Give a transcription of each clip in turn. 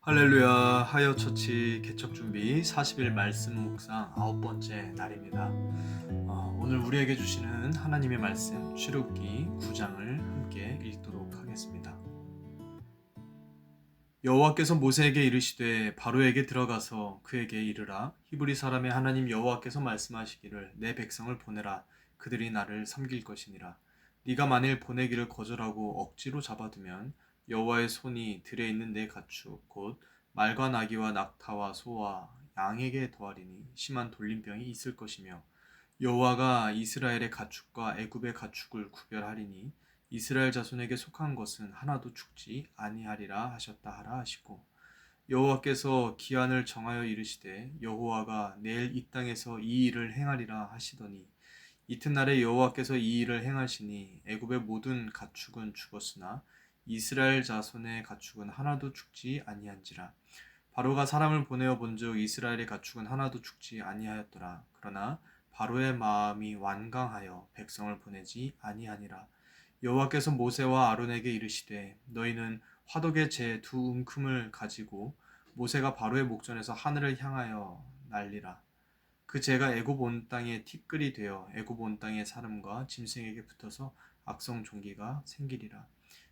할렐루야. 하여 처치 개척 준비 40일 말씀 묵상 9번째 날입니다. 오늘 우리에게 주시는 하나님의 말씀 출애굽기 9장을 함께 읽도록 하겠습니다. 여호와께서 모세에게 이르시되 바로에게 들어가서 그에게 이르라. 히브리 사람의 하나님 여호와께서 말씀하시기를 내 백성을 보내라. 그들이 나를 섬길 것이니라. 네가 만일 보내기를 거절하고 억지로 잡아두면 여호와의 손이 들에 있는 내 가축 곧 말과 나귀와 낙타와 소와 양에게 더하리니 심한 돌림병이 있을 것이며 여호와가 이스라엘의 가축과 애굽의 가축을 구별하리니 이스라엘 자손에게 속한 것은 하나도 죽지 아니하리라 하셨다 하라 하시고 여호와께서 기한을 정하여 이르시되 여호와가 내일 이 땅에서 이 일을 행하리라 하시더니 이튿날에 여호와께서 이 일을 행하시니 애굽의 모든 가축은 죽었으나 이스라엘 자손의 가축은 하나도 죽지 아니한지라. 바로가 사람을 보내어 본즉 이스라엘의 가축은 하나도 죽지 아니하였더라. 그러나 바로의 마음이 완강하여 백성을 보내지 아니하니라. 여호와께서 모세와 아론에게 이르시되 너희는 화덕의 재 두 움큼을 가지고 모세가 바로의 목전에서 하늘을 향하여 날리라. 그 재가 애굽 온 땅의 티끌이 되어 애굽 온 땅의 사람과 짐승에게 붙어서 악성 종기가 생기리라.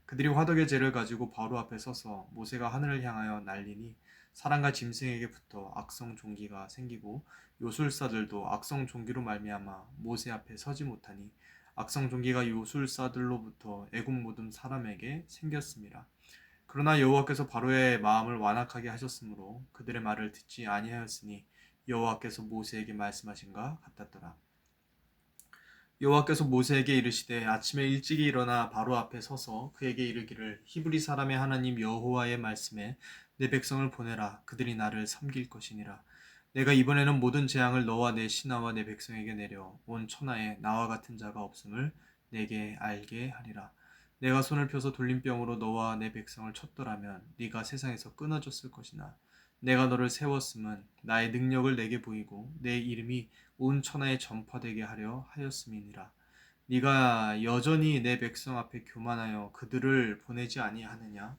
그들이 화덕의 재를 가지고 바로 앞에 서서 모세가 하늘을 향하여 날리니 사람과 짐승에게 붙어 악성 종기가 생기고 요술사들도 악성 종기로 말미암아 모세 앞에 서지 못하니 악성 종기가 요술사들로부터 애굽 모든 사람에게 생겼습니다. 그러나 여호와께서 바로의 마음을 완악하게 하셨으므로 그들의 말을 듣지 아니하였으니 여호와께서 모세에게 말씀하신가 같았더라. 여호와께서 모세에게 이르시되 아침에 일찍이 일어나 바로 앞에 서서 그에게 이르기를 히브리 사람의 하나님 여호와의 말씀에 내 백성을 보내라. 그들이 나를 섬길 것이니라. 내가 이번에는 모든 재앙을 너와 내 신하와 내 백성에게 내려 온 천하에 나와 같은 자가 없음을 내게 알게 하리라. 내가 손을 펴서 돌림병으로 너와 내 백성을 쳤더라면 네가 세상에서 끊어졌을 것이나 내가 너를 세웠음은 나의 능력을 내게 보이고 내 이름이 온 천하에 전파되게 하려 하였음이니라. 네가 여전히 내 백성 앞에 교만하여 그들을 보내지 아니하느냐?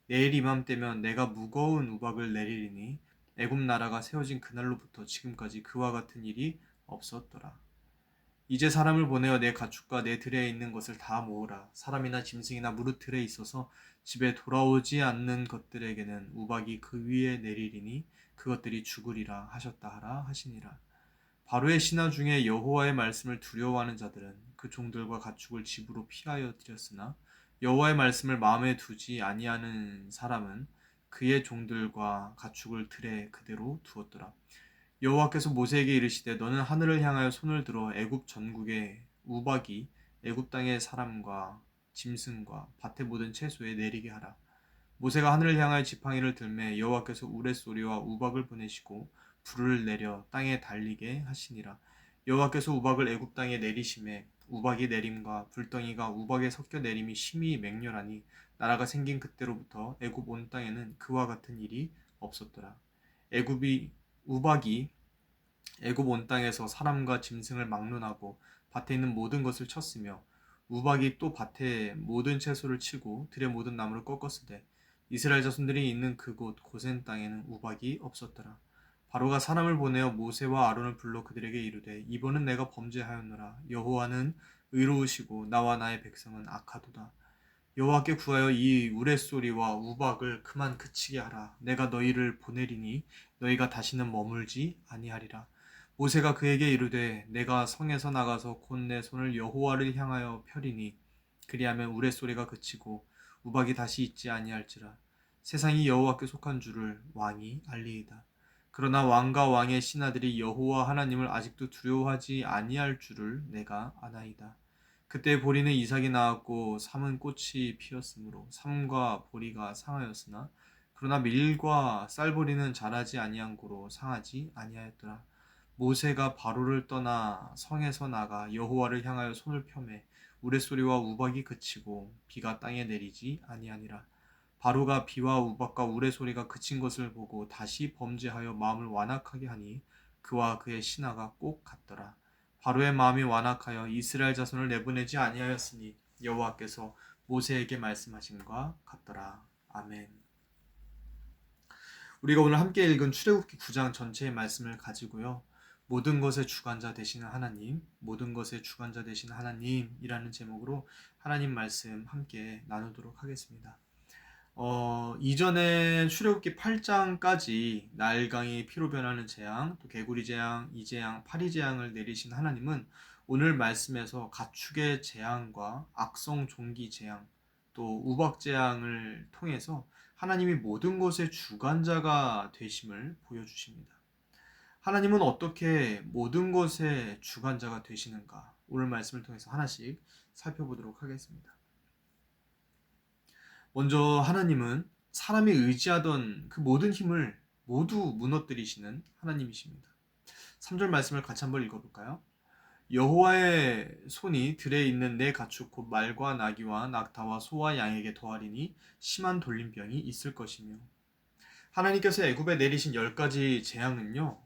내일 이맘때면 내가 무거운 우박을 내리리니 애굽 나라가 세워진 그날로부터 지금까지 그와 같은 일이 없었더라. 이제 사람을 보내어 내 가축과 내 들에 있는 것을 다 모으라. 사람이나 짐승이나 무릇 들에 있어서 집에 돌아오지 않는 것들에게는 우박이 그 위에 내리리니 그것들이 죽으리라 하셨다 하라 하시니라. 바로의 신하 중에 여호와의 말씀을 두려워하는 자들은 그 종들과 가축을 집으로 피하여 들였으나 여호와의 말씀을 마음에 두지 아니하는 사람은 그의 종들과 가축을 들에 그대로 두었더라. 여호와께서 모세에게 이르시되 너는 하늘을 향하여 손을 들어 애굽 전국에 우박이 애굽 땅의 사람과 짐승과 밭의 모든 채소에 내리게 하라. 모세가 하늘을 향하여 지팡이를 들매 여호와께서 우레소리와 우박을 보내시고 불을 내려 땅에 달리게 하시니라. 여호와께서 우박을 애굽 땅에 내리심에 우박이 내림과 불덩이가 우박에 섞여 내림이 심히 맹렬하니 나라가 생긴 그때로부터 애굽 온 땅에는 그와 같은 일이 없었더라. 애굽이 우박이 애굽 온 땅에서 사람과 짐승을 막론하고 밭에 있는 모든 것을 쳤으며 우박이 또 밭에 모든 채소를 치고 들의 모든 나무를 꺾었으되 이스라엘 자손들이 있는 그곳 고센 땅에는 우박이 없었더라. 바로가 사람을 보내어 모세와 아론을 불러 그들에게 이르되 이번은 내가 범죄하였노라. 여호와는 의로우시고 나와 나의 백성은 악하도다. 여호와께 구하여 이 우레소리와 우박을 그만 그치게 하라. 내가 너희를 보내리니 너희가 다시는 머물지 아니하리라. 모세가 그에게 이르되 내가 성에서 나가서 곧 내 손을 여호와를 향하여 펴리니 그리하면 우레소리가 그치고 우박이 다시 있지 아니할지라. 세상이 여호와께 속한 줄을 왕이 알리이다. 그러나 왕과 왕의 신하들이 여호와 하나님을 아직도 두려워하지 아니할 줄을 내가 아나이다. 그때 보리는 이삭이 낳았고 삼은 꽃이 피었으므로 삼과 보리가 상하였으나 그러나 밀과 쌀보리는 자라지 아니한 고로 상하지 아니하였더라. 모세가 바로를 떠나 성에서 나가 여호와를 향하여 손을 펴매 우레소리와 우박이 그치고 비가 땅에 내리지 아니하니라. 바로가 비와 우박과 우레소리가 그친 것을 보고 다시 범죄하여 마음을 완악하게 하니 그와 그의 신하가 꼭 같더라. 바로의 마음이 완악하여 이스라엘 자손을 내보내지 아니하였으니 여호와께서 모세에게 말씀하신과 같더라. 아멘. 우리가 오늘 함께 읽은 출애굽기 9장 전체의 말씀을 가지고요. 모든 것의 주관자 되시는 하나님, 모든 것의 주관자 되시는 하나님이라는 제목으로 하나님 말씀 함께 나누도록 하겠습니다. 이전에 출애굽기 8장까지 나일강이 피로 변하는 재앙, 또 개구리 재앙, 이재앙, 파리 재앙을 내리신 하나님은 오늘 말씀에서 가축의 재앙과 악성 종기 재앙, 또 우박 재앙을 통해서 하나님이 모든 것의 주관자가 되심을 보여주십니다. 하나님은 어떻게 모든 것의 주관자가 되시는가? 오늘 말씀을 통해서 하나씩 살펴보도록 하겠습니다. 먼저 하나님은 사람이 의지하던 그 모든 힘을 모두 무너뜨리시는 하나님이십니다. 3절 말씀을 같이 한번 읽어볼까요? 여호와의 손이 들에 있는 내 가축 곧 말과 나귀와 낙타와 소와 양에게 더하리니 심한 돌림병이 있을 것이며. 하나님께서 애굽에 내리신 10가지 재앙은요,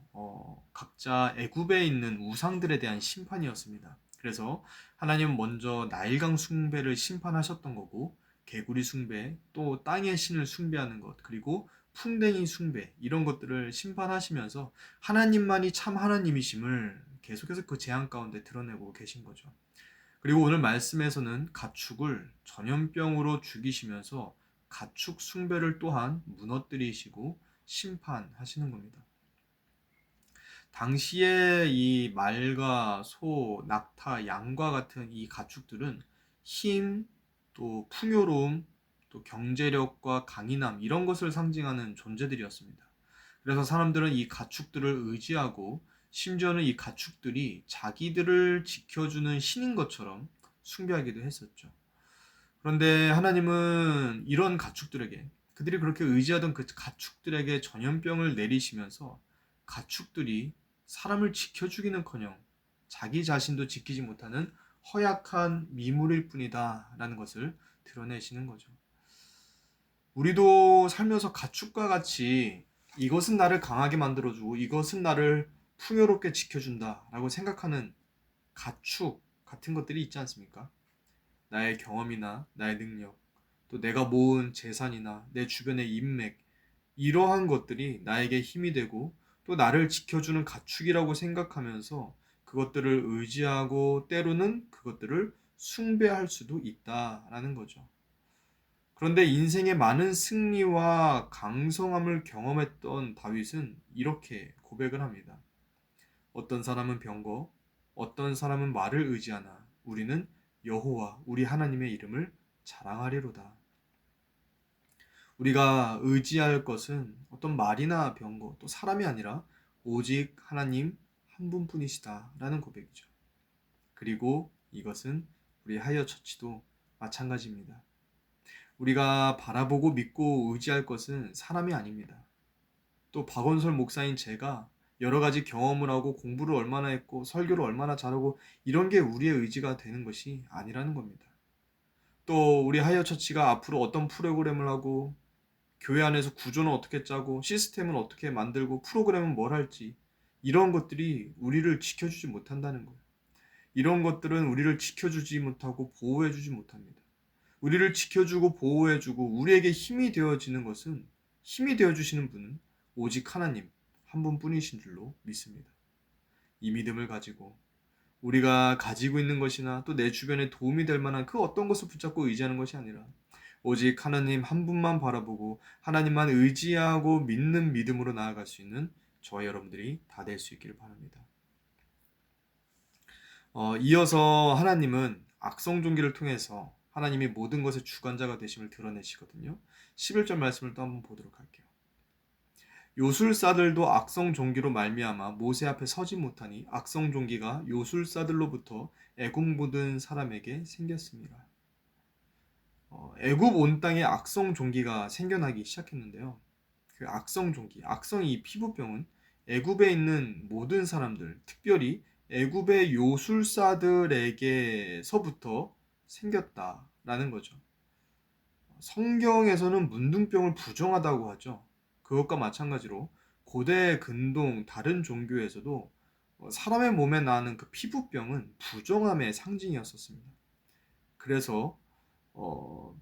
각자 애굽에 있는 우상들에 대한 심판이었습니다. 그래서 하나님은 먼저 나일강 숭배를 심판하셨던 거고, 개구리 숭배, 또 땅의 신을 숭배하는 것, 그리고 풍뎅이 숭배, 이런 것들을 심판하시면서 하나님만이 참 하나님이심을 계속해서 그 재앙 가운데 드러내고 계신 거죠. 그리고 오늘 말씀에서는 가축을 전염병으로 죽이시면서 가축 숭배를 또한 무너뜨리시고 심판하시는 겁니다. 당시에 이 말과 소, 낙타, 양과 같은 이 가축들은 힘, 또 풍요로움, 또 경제력과 강인함 이런 것을 상징하는 존재들이었습니다. 그래서 사람들은 이 가축들을 의지하고 심지어는 이 가축들이 자기들을 지켜주는 신인 것처럼 숭배하기도 했었죠. 그런데 하나님은 이런 가축들에게, 그들이 그렇게 의지하던 그 가축들에게 전염병을 내리시면서 가축들이 사람을 지켜주기는커녕 자기 자신도 지키지 못하는 허약한 미물일 뿐이다 라는 것을 드러내시는 거죠. 우리도 살면서 가축과 같이 이것은 나를 강하게 만들어주고 이것은 나를 풍요롭게 지켜준다 라고 생각하는 가축 같은 것들이 있지 않습니까? 나의 경험이나 나의 능력, 또 내가 모은 재산이나 내 주변의 인맥, 이러한 것들이 나에게 힘이 되고 또 나를 지켜주는 가축이라고 생각하면서 그것들을 의지하고 때로는 그것들을 숭배할 수도 있다라는 거죠. 그런데 인생의 많은 승리와 강성함을 경험했던 다윗은 이렇게 고백을 합니다. 어떤 사람은 병거, 어떤 사람은 말을 의지하나 우리는 여호와 우리 하나님의 이름을 자랑하리로다. 우리가 의지할 것은 어떤 말이나 병거, 또 사람이 아니라 오직 하나님 한 분뿐이시다 라는 고백이죠. 그리고 이것은 우리 하이어 처치도 마찬가지입니다. 우리가 바라보고 믿고 의지할 것은 사람이 아닙니다. 또 박원설 목사인 제가 여러 가지 경험을 하고 공부를 얼마나 했고 설교를 얼마나 잘하고 이런 게 우리의 의지가 되는 것이 아니라는 겁니다. 또 우리 하이어 처치가 앞으로 어떤 프로그램을 하고 교회 안에서 구조는 어떻게 짜고 시스템은 어떻게 만들고 프로그램은 뭘 할지 이런 것들이 우리를 지켜주지 못한다는 거예요. 이런 것들은 우리를 지켜주지 못하고 보호해주지 못합니다. 우리를 지켜주고 보호해주고 우리에게 힘이 되어지는 것은 힘이 되어주시는 분은 오직 하나님 한 분뿐이신 줄로 믿습니다. 이 믿음을 가지고 우리가 가지고 있는 것이나 또 내 주변에 도움이 될 만한 그 어떤 것을 붙잡고 의지하는 것이 아니라 오직 하나님 한 분만 바라보고 하나님만 의지하고 믿는 믿음으로 나아갈 수 있는 저와 여러분들이 다 될 수 있기를 바랍니다. 이어서 하나님은 악성 종기를 통해서 하나님이 모든 것의 주관자가 되심을 드러내시거든요. 11절 말씀을 또 한번 보도록 할게요. 요술사들도 악성 종기로 말미암아 모세 앞에 서지 못하니 악성 종기가 요술사들로부터 애굽 모든 사람에게 생겼습니다. 애굽 온 땅에 악성 종기가 생겨나기 시작했는데요. 그 악성 종기, 악성이 이 피부병은 애굽에 있는 모든 사람들, 특별히 애굽의 요술사들에게서부터 생겼다라는 거죠. 성경에서는 문둥병을 부정하다고 하죠. 그것과 마찬가지로 고대 근동 다른 종교에서도 사람의 몸에 나는 그 피부병은 부정함의 상징이었었습니다. 그래서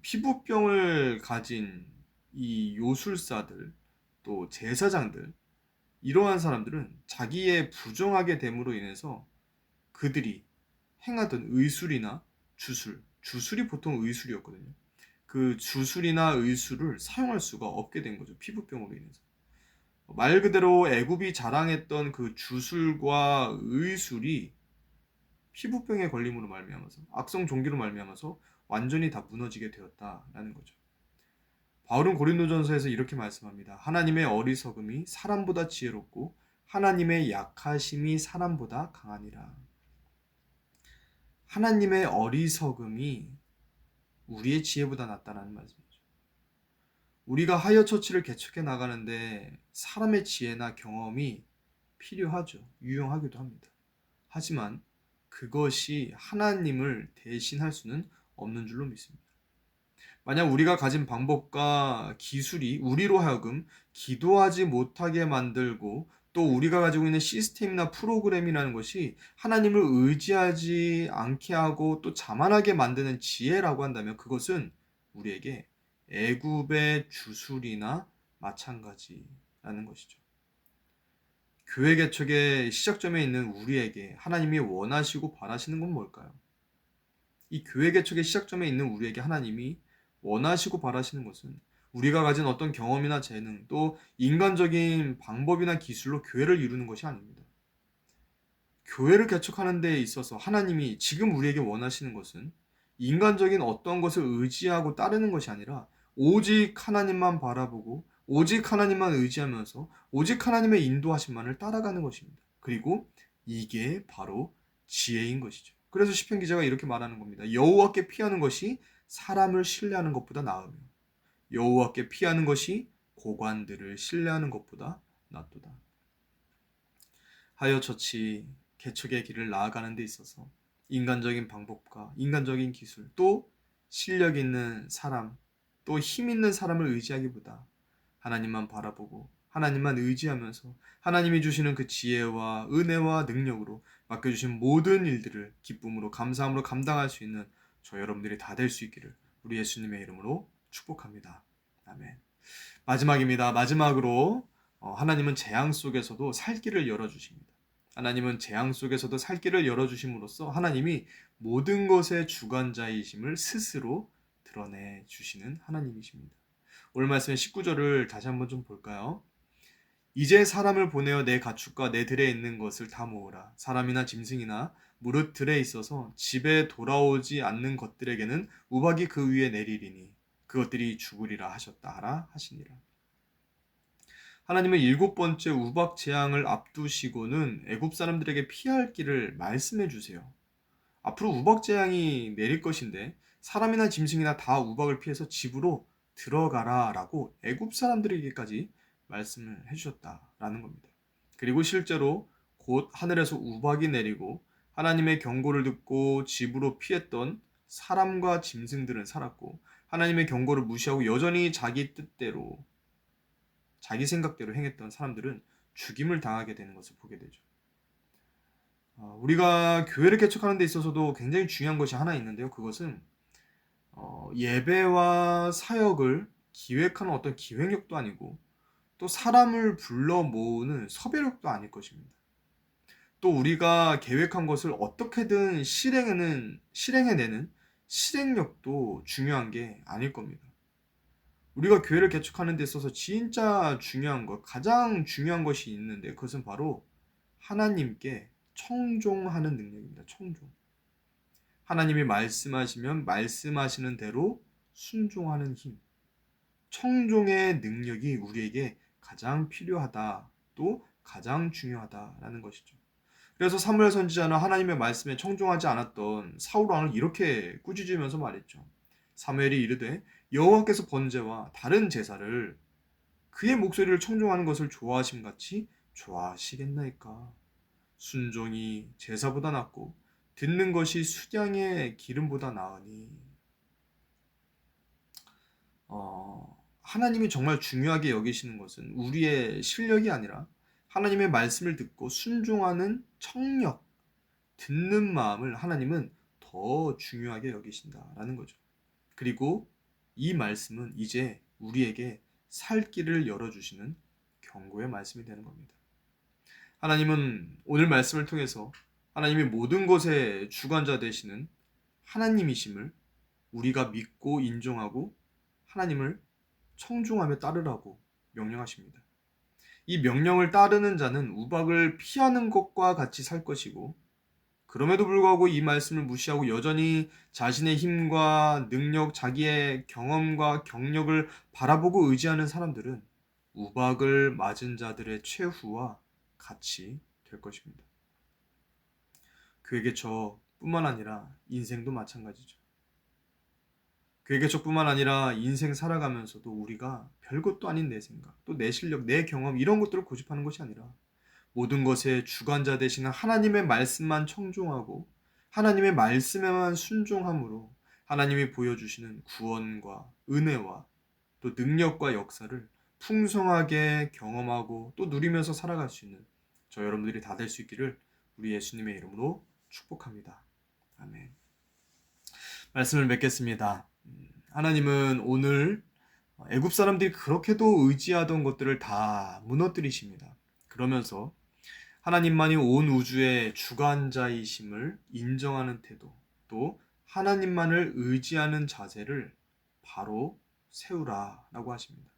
피부병을 가진 이 요술사들 또 제사장들, 이러한 사람들은 자기의 부정하게 됨으로 인해서 그들이 행하던 의술이나 주술이 보통 의술이었거든요. 그 주술이나 의술을 사용할 수가 없게 된 거죠. 피부병으로 인해서. 말 그대로 애굽이 자랑했던 그 주술과 의술이 피부병에 걸림으로 말미암아서, 악성 종기로 말미암아서 완전히 다 무너지게 되었다라는 거죠. 바울은 고린도전서에서 이렇게 말씀합니다. 하나님의 어리석음이 사람보다 지혜롭고 하나님의 약하심이 사람보다 강하니라. 하나님의 어리석음이 우리의 지혜보다 낫다는 말씀이죠. 우리가 하이어 처치를 개척해 나가는데 사람의 지혜나 경험이 필요하죠. 유용하기도 합니다. 하지만 그것이 하나님을 대신할 수는 없는 줄로 믿습니다. 만약 우리가 가진 방법과 기술이 우리로 하여금 기도하지 못하게 만들고 또 우리가 가지고 있는 시스템이나 프로그램이라는 것이 하나님을 의지하지 않게 하고 또 자만하게 만드는 지혜라고 한다면 그것은 우리에게 애굽의 주술이나 마찬가지라는 것이죠. 교회 개척의 시작점에 있는 우리에게 하나님이 원하시고 바라시는 건 뭘까요? 이 교회 개척의 시작점에 있는 우리에게 하나님이 원하시고 바라시는 것은 우리가 가진 어떤 경험이나 재능 또 인간적인 방법이나 기술로 교회를 이루는 것이 아닙니다. 교회를 개척하는 데 있어서 하나님이 지금 우리에게 원하시는 것은 인간적인 어떤 것을 의지하고 따르는 것이 아니라 오직 하나님만 바라보고 오직 하나님만 의지하면서 오직 하나님의 인도하심만을 따라가는 것입니다. 그리고 이게 바로 지혜인 것이죠. 그래서 시편 기자가 이렇게 말하는 겁니다. 여호와께 피하는 것이 사람을 신뢰하는 것보다 나으며 여호와께 피하는 것이 고관들을 신뢰하는 것보다 낫도다. 하여 처치 개척의 길을 나아가는 데 있어서 인간적인 방법과 인간적인 기술 또 실력 있는 사람 또 힘 있는 사람을 의지하기보다 하나님만 바라보고 하나님만 의지하면서 하나님이 주시는 그 지혜와 은혜와 능력으로 맡겨주신 모든 일들을 기쁨으로 감사함으로 감당할 수 있는 저 여러분들이 다 될 수 있기를 우리 예수님의 이름으로 축복합니다. 아멘. 마지막입니다. 마지막으로 하나님은 재앙 속에서도 살 길을 열어주십니다. 하나님은 재앙 속에서도 살 길을 열어주심으로써 하나님이 모든 것의 주관자이심을 스스로 드러내 주시는 하나님이십니다. 오늘 말씀의 19절을 다시 한번 좀 볼까요? 이제 사람을 보내어 내 가축과 내 들에 있는 것을 다 모으라. 사람이나 짐승이나 무릇 들에 있어서 집에 돌아오지 않는 것들에게는 우박이 그 위에 내리리니 그것들이 죽으리라 하셨다 하시니라. 하나님은 7번째 우박 재앙을 앞두시고는 애굽 사람들에게 피할 길을 말씀해 주세요. 앞으로 우박 재앙이 내릴 것인데 사람이나 짐승이나 다 우박을 피해서 집으로 들어가라라고 애굽 사람들에게까지 말씀을 해주셨다라는 겁니다. 그리고 실제로 곧 하늘에서 우박이 내리고 하나님의 경고를 듣고 집으로 피했던 사람과 짐승들은 살았고 하나님의 경고를 무시하고 여전히 자기 뜻대로 자기 생각대로 행했던 사람들은 죽임을 당하게 되는 것을 보게 되죠. 우리가 교회를 개척하는 데 있어서도 굉장히 중요한 것이 하나 있는데요. 그것은 예배와 사역을 기획하는 어떤 기획력도 아니고 또 사람을 불러 모으는 섭외력도 아닐 것입니다. 또 우리가 계획한 것을 어떻게든 실행해내는 실행력도 중요한 게 아닐 겁니다. 우리가 교회를 개척하는 데 있어서 진짜 중요한 것, 가장 중요한 것이 있는데 그것은 바로 하나님께 청종하는 능력입니다. 청종. 하나님이 말씀하시면 말씀하시는 대로 순종하는 힘. 청종의 능력이 우리에게 가장 필요하다, 또 가장 중요하다라는 것이죠. 그래서 사무엘 선지자는 하나님의 말씀에 청종하지 않았던 사울 왕을 이렇게 꾸짖으면서 말했죠. 사무엘이 이르되 여호와께서 번제와 다른 제사를 그의 목소리를 청종하는 것을 좋아하심같이 좋아하시겠나이까. 순종이 제사보다 낫고 듣는 것이 수량의 기름보다 나으니. 하나님이 정말 중요하게 여기시는 것은 우리의 실력이 아니라 하나님의 말씀을 듣고 순종하는 청력, 듣는 마음을 하나님은 더 중요하게 여기신다라는 거죠. 그리고 이 말씀은 이제 우리에게 살 길을 열어주시는 경고의 말씀이 되는 겁니다. 하나님은 오늘 말씀을 통해서 하나님이 모든 것의 주관자 되시는 하나님이심을 우리가 믿고 인정하고 하나님을 청종하며 따르라고 명령하십니다. 이 명령을 따르는 자는 우박을 피하는 것과 같이 살 것이고, 그럼에도 불구하고 이 말씀을 무시하고 여전히 자신의 힘과 능력, 자기의 경험과 경력을 바라보고 의지하는 사람들은 우박을 맞은 자들의 최후와 같이 될 것입니다. 그에게 저뿐만 아니라 인생도 마찬가지죠. 그에게 저뿐만 아니라 인생 살아가면서도 우리가 별것도 아닌 내 생각, 또 내 실력, 내 경험 이런 것들을 고집하는 것이 아니라 모든 것의 주관자 되시는 하나님의 말씀만 청종하고 하나님의 말씀에만 순종함으로 하나님이 보여주시는 구원과 은혜와 또 능력과 역사를 풍성하게 경험하고 또 누리면서 살아갈 수 있는 저 여러분들이 다 될 수 있기를 우리 예수님의 이름으로 축복합니다. 아멘. 말씀을 맺겠습니다. 하나님은 오늘 애굽 사람들이 그렇게도 의지하던 것들을 다 무너뜨리십니다. 그러면서 하나님만이 온 우주의 주관자이심을 인정하는 태도, 또 하나님만을 의지하는 자세를 바로 세우라라고 하십니다.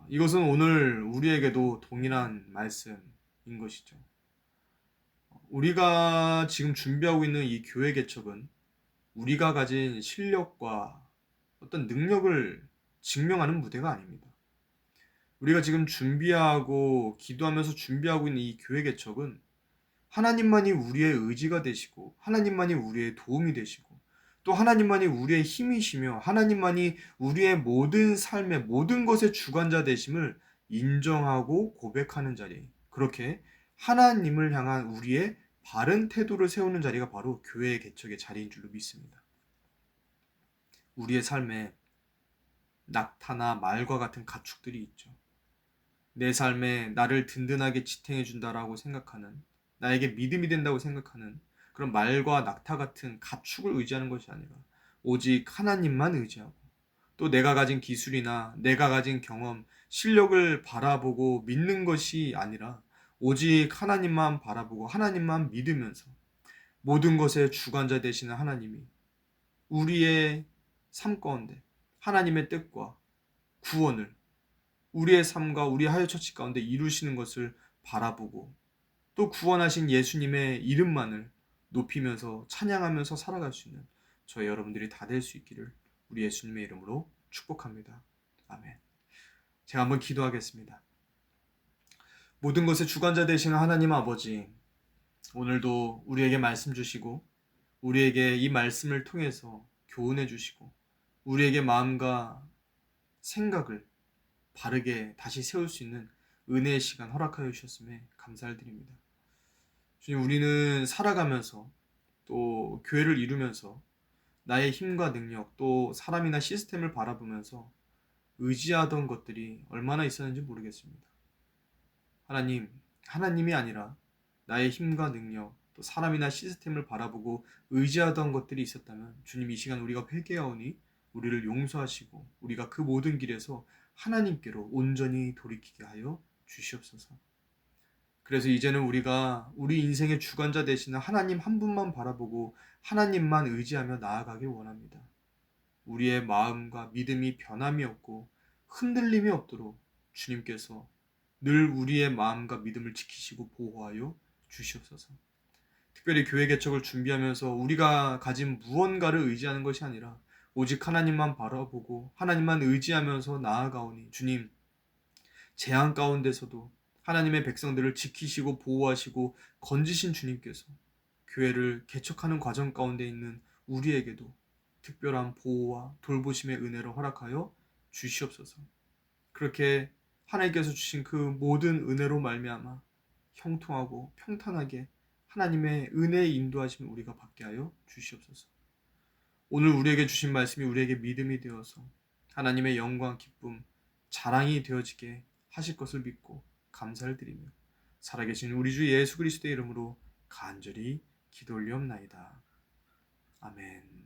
이것은 오늘 우리에게도 동일한 말씀인 것이죠. 우리가 지금 준비하고 있는 이 교회 개척은 우리가 가진 실력과 어떤 능력을 증명하는 무대가 아닙니다. 우리가 지금 준비하고 기도하면서 준비하고 있는 이 교회 개척은 하나님만이 우리의 의지가 되시고 하나님만이 우리의 도움이 되시고 또 하나님만이 우리의 힘이시며 하나님만이 우리의 모든 삶의 모든 것의 주관자 되심을 인정하고 고백하는 자리, 그렇게 하나님을 향한 우리의 바른 태도를 세우는 자리가 바로 교회 개척의 자리인 줄로 믿습니다. 우리의 삶에 낙타나 말과 같은 가축들이 있죠. 내 삶에 나를 든든하게 지탱해 준다라고 생각하는, 나에게 믿음이 된다고 생각하는 그런 말과 낙타 같은 가축을 의지하는 것이 아니라 오직 하나님만 의지하고 또 내가 가진 기술이나 내가 가진 경험, 실력을 바라보고 믿는 것이 아니라 오직 하나님만 바라보고 하나님만 믿으면서 모든 것의 주관자 되시는 하나님이 우리의 삶 가운데 하나님의 뜻과 구원을 우리의 삶과 우리 하여처치 가운데 이루시는 것을 바라보고 또 구원하신 예수님의 이름만을 높이면서 찬양하면서 살아갈 수 있는 저희 여러분들이 다 될 수 있기를 우리 예수님의 이름으로 축복합니다. 아멘. 제가 한번 기도하겠습니다. 모든 것의 주관자 되시는 하나님 아버지, 오늘도 우리에게 말씀 주시고 우리에게 이 말씀을 통해서 교훈해 주시고 우리에게 마음과 생각을 바르게 다시 세울 수 있는 은혜의 시간 허락하여 주셨음에 감사를 드립니다. 주님, 우리는 살아가면서 또 교회를 이루면서 나의 힘과 능력 또 사람이나 시스템을 바라보면서 의지하던 것들이 얼마나 있었는지 모르겠습니다. 하나님, 하나님이 아니라 나의 힘과 능력 또 사람이나 시스템을 바라보고 의지하던 것들이 있었다면 주님, 이 시간 우리가 회개하오니 우리를 용서하시고 우리가 그 모든 길에서 하나님께로 온전히 돌이키게 하여 주시옵소서. 그래서 이제는 우리가 우리 인생의 주관자 되시는 하나님 한 분만 바라보고 하나님만 의지하며 나아가길 원합니다. 우리의 마음과 믿음이 변함이 없고 흔들림이 없도록 주님께서 늘 우리의 마음과 믿음을 지키시고 보호하여 주시옵소서. 특별히 교회 개척을 준비하면서 우리가 가진 무언가를 의지하는 것이 아니라 오직 하나님만 바라보고 하나님만 의지하면서 나아가오니 주님, 재앙 가운데서도 하나님의 백성들을 지키시고 보호하시고 건지신 주님께서 교회를 개척하는 과정 가운데 있는 우리에게도 특별한 보호와 돌보심의 은혜를 허락하여 주시옵소서. 그렇게 하나님께서 주신 그 모든 은혜로 말미암아 형통하고 평탄하게 하나님의 은혜의 인도하심을 우리가 받게 하여 주시옵소서. 오늘 우리에게 주신 말씀이 우리에게 믿음이 되어서 하나님의 영광, 기쁨, 자랑이 되어지게 하실 것을 믿고 감사를 드리며 살아계신 우리 주 예수 그리스도의 이름으로 간절히 기도 올리옵나이다. 아멘.